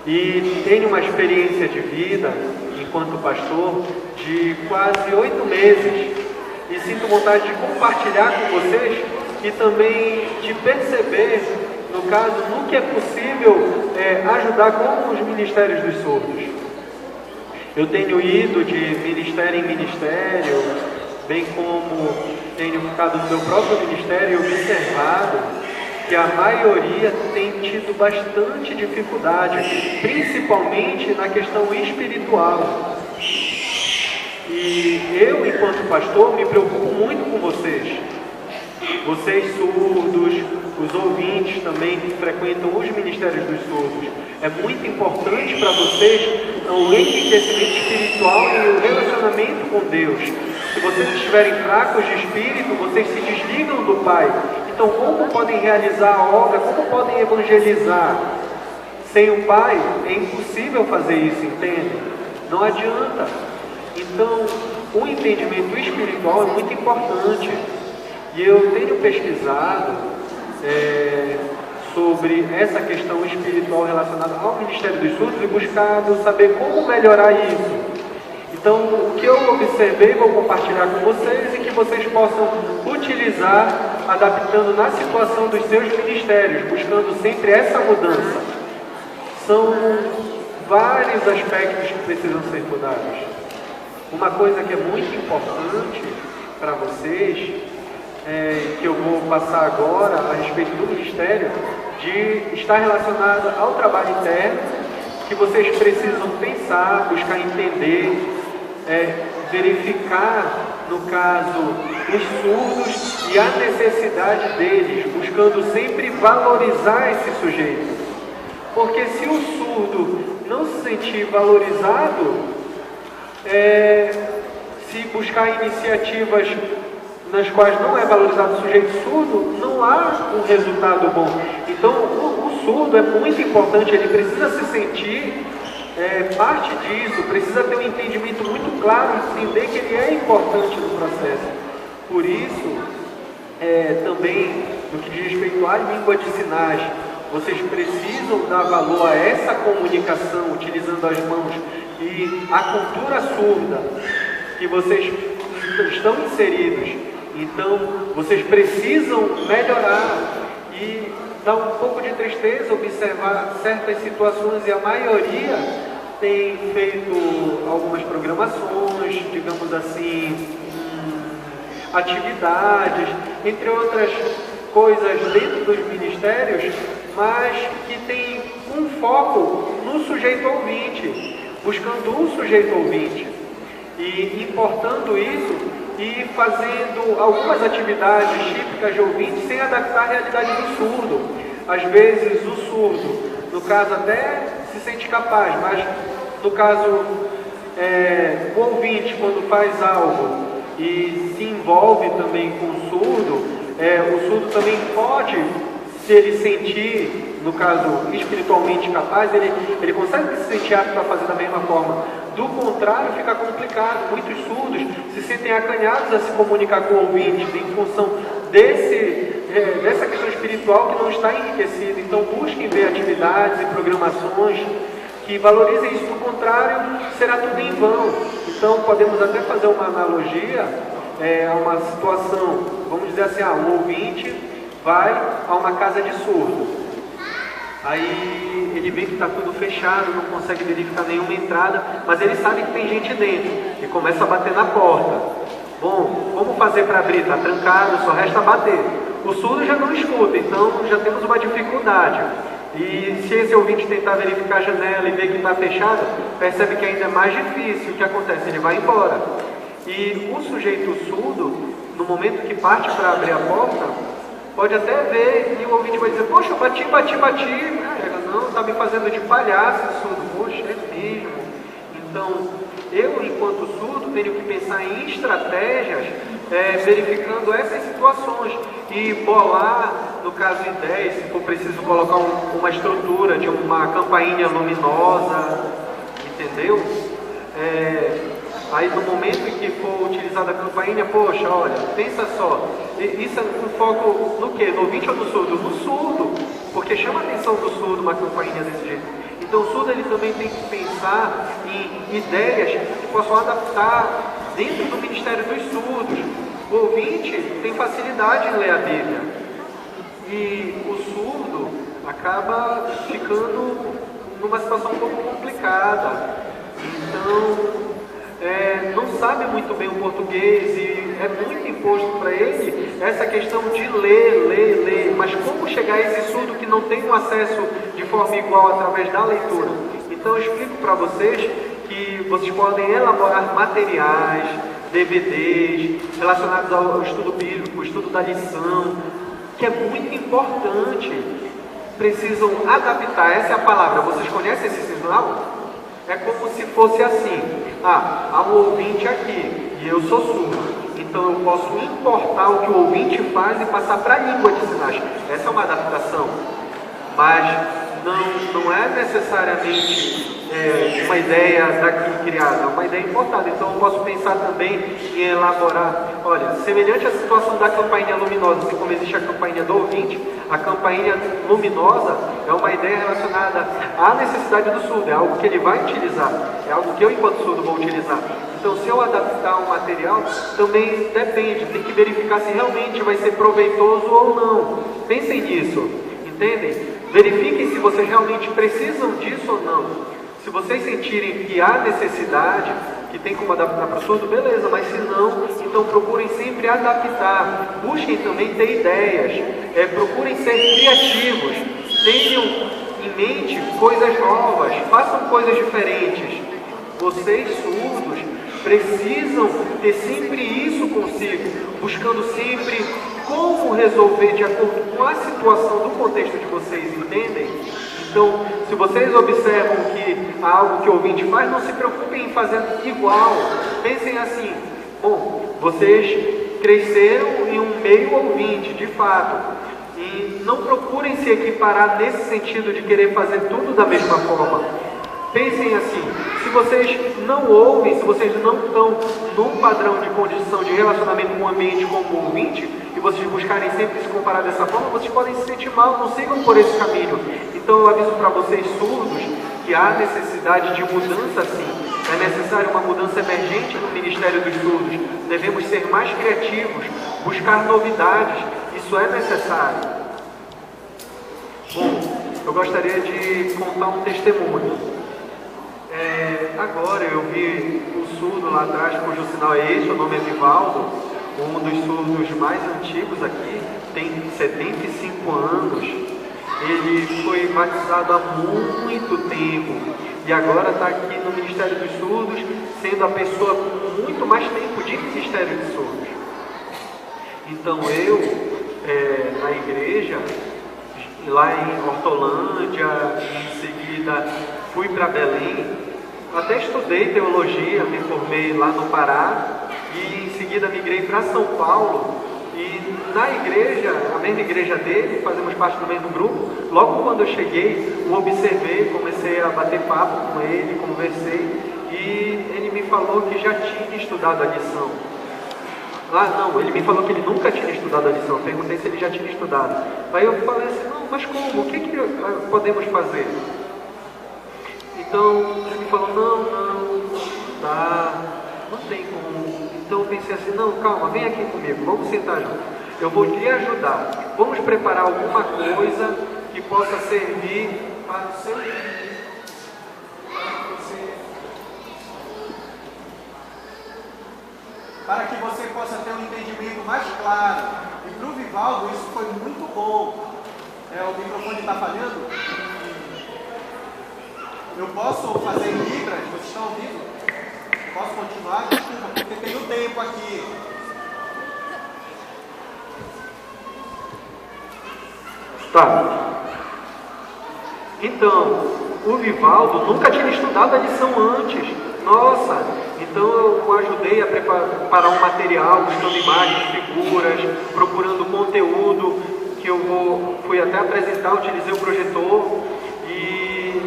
e tenho uma experiência de vida enquanto pastor de quase 8 meses e sinto vontade de compartilhar com vocês e também de perceber, no caso, no que é possível ajudar com os ministérios dos surdos. Eu tenho ido de ministério em ministério, bem como tenho ficado no meu próprio ministério e observado que a maioria tem tido bastante dificuldade, principalmente na questão espiritual. E eu, enquanto pastor, me preocupo muito com vocês. Vocês surdos, os ouvintes também que frequentam os ministérios dos surdos. É muito importante para vocês o enriquecimento espiritual e o relacionamento com Deus. Se vocês estiverem fracos de espírito, vocês se desligam do Pai. Então, como podem realizar a obra? Como podem evangelizar? Sem o Pai, é impossível fazer isso, entende? Não adianta. Então, o entendimento espiritual é muito importante. E eu tenho pesquisado sobre essa questão espiritual relacionada ao Ministério dos Surdos e buscado saber como melhorar isso. Então, o que eu observei, vou compartilhar com vocês e que vocês possam utilizar, adaptando na situação dos seus ministérios, buscando sempre essa mudança. São vários aspectos que precisam ser mudados. Uma coisa que é muito importante para vocês, que eu vou passar agora a respeito do ministério, de estar relacionada ao trabalho interno, que vocês precisam pensar, buscar entender, verificar, no caso, os surdos e a necessidade deles, buscando sempre valorizar esse sujeito. Porque se o surdo não se sentir valorizado, se buscar iniciativas nas quais não é valorizado o sujeito surdo, não há um resultado bom. Então, o surdo é muito importante, ele precisa se sentir parte disso, precisa ter um entendimento muito claro, entender que ele é importante no processo. Por isso, também, no que diz respeito à língua de sinais, vocês precisam dar valor a essa comunicação, utilizando as mãos, e a cultura surda que vocês estão inseridos. Então, vocês precisam melhorar e dá um pouco de tristeza observar certas situações e a maioria tem feito algumas programações, digamos assim, atividades, entre outras coisas dentro dos ministérios, mas que tem um foco no sujeito ouvinte, buscando o sujeito ouvinte e importando isso e fazendo algumas atividades típicas de ouvinte sem adaptar a realidade do surdo. Às vezes o surdo, no caso até se sente capaz, mas no caso o ouvinte quando faz algo e se envolve também com o surdo também pode, se ele sentir, no caso espiritualmente capaz, ele consegue se sentir apto a fazer da mesma forma. Do contrário, fica complicado. Muitos surdos se sentem acanhados a se comunicar com o ouvinte em função dessa questão espiritual que não está enriquecida. Então, busquem ver atividades e programações que valorizem isso. Do contrário, será tudo em vão. Então, podemos até fazer uma analogia a uma situação, vamos dizer assim, o ouvinte vai a uma casa de surdo. Aí ele vê que está tudo fechado, não consegue verificar nenhuma entrada, mas ele sabe que tem gente dentro e começa a bater na porta. Bom, como fazer para abrir? Está trancado, só resta bater. O surdo já não escuta, então já temos uma dificuldade. E se esse ouvinte tentar verificar a janela e ver que está fechado, percebe que ainda é mais difícil. O que acontece? Ele vai embora. E o sujeito surdo, no momento que parte para abrir a porta, pode até ver e o ouvinte vai dizer: poxa, bati. Não, está me fazendo de palhaço, surdo. Poxa, é mesmo. Então, eu, enquanto surdo, tenho que pensar em estratégias, verificando essas situações e bolar, no caso, ideias, se for preciso colocar uma estrutura de uma campainha luminosa, entendeu? Aí no momento em que for utilizada a campainha, poxa, olha, pensa só, isso é um foco no quê? No ouvinte ou no surdo? No surdo, porque chama a atenção do surdo uma campainha desse jeito. Então o surdo ele também tem que pensar em ideias que possam adaptar dentro do Ministério dos Surdos. O ouvinte tem facilidade em ler a Bíblia e o surdo acaba ficando numa situação um pouco complicada. Então, não sabe muito bem o português e é muito imposto para ele essa questão de ler. Mas como chegar a esse surdo que não tem um acesso de forma igual através da leitura? Então eu explico para vocês que vocês podem elaborar materiais, DVDs, relacionados ao estudo bíblico, estudo da lição, que é muito importante. Precisam adaptar, essa é a palavra. Vocês conhecem esse sinal? É como se fosse assim: há um ouvinte aqui e eu sou surdo, então eu posso importar o que o ouvinte faz e passar para a língua de sinais. Essa é uma adaptação, mas não é necessariamente uma ideia daqui criada, é uma ideia importada. Então eu posso pensar também em elaborar, olha, semelhante à situação da campainha luminosa, assim como existe a campainha do ouvinte, a campainha luminosa é uma ideia relacionada à necessidade do surdo, é algo que ele vai utilizar, é algo que eu, enquanto surdo, vou utilizar. Então, se eu adaptar um material, também depende, tem que verificar se realmente vai ser proveitoso ou não. Pensem nisso, entendem? Verifiquem se vocês realmente precisam disso ou não. Se vocês sentirem que há necessidade, que tem como adaptar para o surdo, beleza, mas se não, então procurem sempre adaptar. Busquem também ter ideias, procurem ser criativos, tenham em mente coisas novas, façam coisas diferentes. Vocês surdos precisam ter sempre isso consigo, buscando sempre como resolver de acordo com a situação do contexto de vocês, entendem? Então, se vocês observam que há algo que o ouvinte faz, não se preocupem em fazer igual. Pensem assim: bom, vocês cresceram em um meio ouvinte, de fato, e não procurem se equiparar nesse sentido de querer fazer tudo da mesma forma. Pensem assim: se vocês não ouvem, se vocês não estão num padrão de condição de relacionamento com o ambiente como ouvinte, e vocês buscarem sempre se comparar dessa forma, vocês podem se sentir mal, não sigam por esse caminho. Então eu aviso para vocês surdos que há necessidade de mudança sim. É necessário uma mudança emergente no Ministério dos Surdos. Devemos ser mais criativos, buscar novidades, isso é necessário. Bom, eu gostaria de contar um testemunho. Agora eu vi um surdo lá atrás, cujo sinal é esse, o nome é Vivaldo, um dos surdos mais antigos aqui, tem 75 anos. Ele foi batizado há muito tempo e agora está aqui no Ministério dos Surdos, sendo a pessoa com muito mais tempo de Ministério dos Surdos. Então eu, na igreja, lá em Hortolândia, em seguida fui para Belém, até estudei teologia, me formei lá no Pará e em seguida migrei para São Paulo. E na igreja, a mesma igreja dele, fazemos parte do mesmo grupo. Logo quando eu cheguei, o observei, comecei a bater papo com ele, conversei, e ele me falou que já tinha estudado a lição. Não, ele me falou que ele nunca tinha estudado a lição. Perguntei se ele já tinha estudado. Aí eu falei assim: não, mas como? O que podemos fazer? Então ele me falou: não, tá, não tem como. Então eu pensei assim: não, calma, vem aqui comigo, vamos sentar junto. Eu vou lhe ajudar. Vamos preparar alguma coisa que possa servir para o seu filho. Para que você possa ter um entendimento mais claro. E para o Vivaldo isso foi muito bom. O microfone está falhando? Eu posso fazer em Libras? Vocês estão ouvindo? Posso continuar? Desculpa, porque tem um tempo aqui. Tá. Então, o Vivaldo nunca tinha estudado a lição antes. Nossa, então eu o ajudei a preparar um material, buscando imagens, figuras, procurando conteúdo que eu fui até apresentar, utilizei o projetor e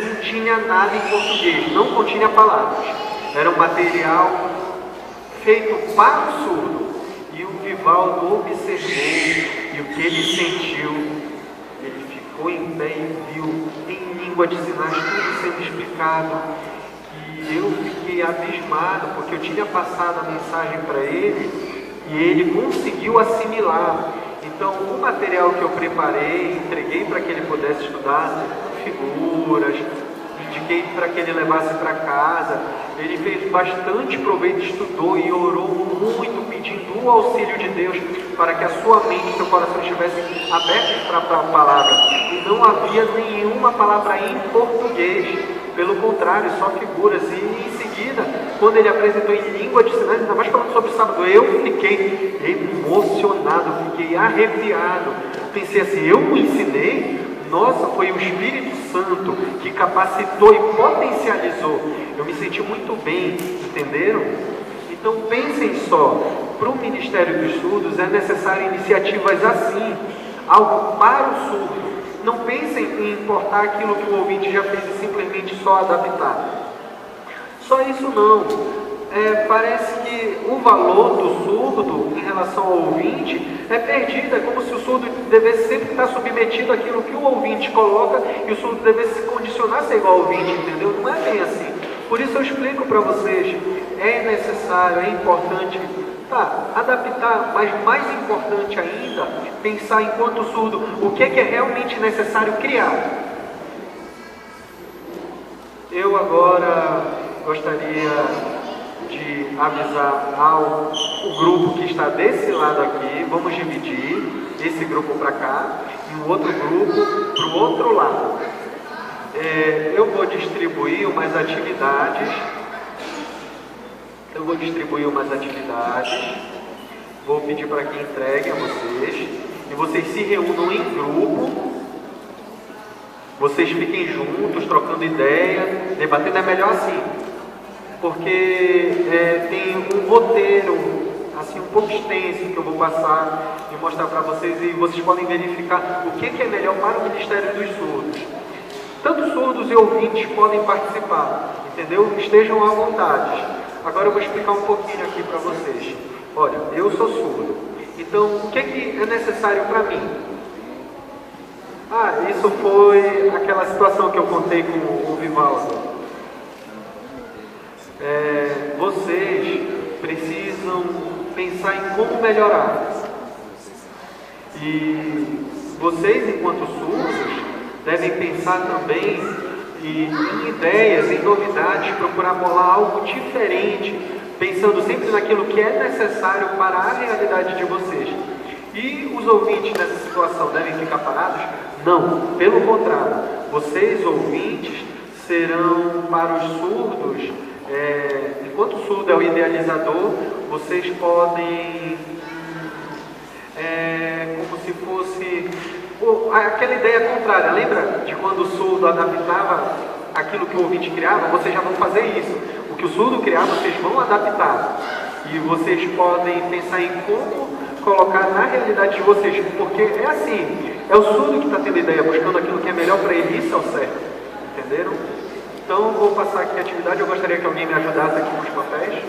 não tinha nada em português, não continha palavras. Era um material feito para o surdo. E o Vivaldo observou e o que ele sentiu, ele ficou chegou em pé e viu em língua de sinais tudo sendo explicado. E eu fiquei abismado, porque eu tinha passado a mensagem para ele e ele conseguiu assimilar. Então, o material que eu preparei, entreguei para que ele pudesse estudar figuras, indiquei para que ele levasse para casa. Ele fez bastante proveito, estudou e orou muito, pedindo o auxílio de Deus para que a sua mente e seu coração estivessem abertos para a palavra. E não havia nenhuma palavra em português, pelo contrário, só figuras. E em seguida, quando ele apresentou em língua de sinais, ainda mais falando sobre o sábado, eu fiquei emocionado, fiquei arrepiado. Pensei assim, eu o ensinei? Nossa, foi o Espírito Santo que capacitou e potencializou. Eu me senti muito bem, entenderam? Então pensem só, para o Ministério dos Surdos é necessário iniciativas assim, algo para o surdo. Não pensem em importar aquilo que o ouvinte já fez e simplesmente só adaptar. Só isso não. Parece que o valor do surdo em relação ao ouvinte é perdido. É como se o surdo devesse sempre estar submetido àquilo que o ouvinte coloca e o surdo devesse se condicionar a ser igual ao ouvinte, entendeu? Não é bem assim. Por isso eu explico para vocês, é necessário, é importante adaptar, mas mais importante ainda, pensar enquanto surdo, o que é realmente necessário criar. Eu agora gostaria de avisar o grupo que está desse lado aqui, vamos dividir esse grupo para cá e o outro grupo para o outro lado. Eu vou distribuir umas atividades. Vou pedir para que entregue a vocês. E vocês se reúnam em grupo. Vocês fiquem juntos, trocando ideia, debatendo. É melhor assim. Porque tem um roteiro, assim, um pouco extenso que eu vou passar e mostrar para vocês. E vocês podem verificar o que é melhor para o Ministério dos Surdos. Tanto surdos e ouvintes podem participar, entendeu? Estejam à vontade. Agora eu vou explicar um pouquinho aqui para vocês. Olha, eu sou surdo. Então, o que é necessário para mim? Isso foi aquela situação que eu contei com o Vivaldo. Vocês precisam pensar em como melhorar. E vocês, enquanto surdos, devem pensar também em ideias, em novidades, procurar bolar algo diferente, pensando sempre naquilo que é necessário para a realidade de vocês. E os ouvintes nessa situação devem ficar parados? Não, pelo contrário, vocês ouvintes serão para os surdos, enquanto o surdo é o idealizador, vocês podem, como se fosse aquela ideia contrária. Lembra de quando o surdo adaptava aquilo que o ouvinte criava? Vocês já vão fazer isso. O que o surdo criar, vocês vão adaptar. E vocês podem pensar em como colocar na realidade de vocês. Porque é assim, é o surdo que está tendo ideia, buscando aquilo que é melhor para ele. Isso é o certo. Entenderam? Então, vou passar aqui a atividade. Eu gostaria que alguém me ajudasse aqui com os papéis.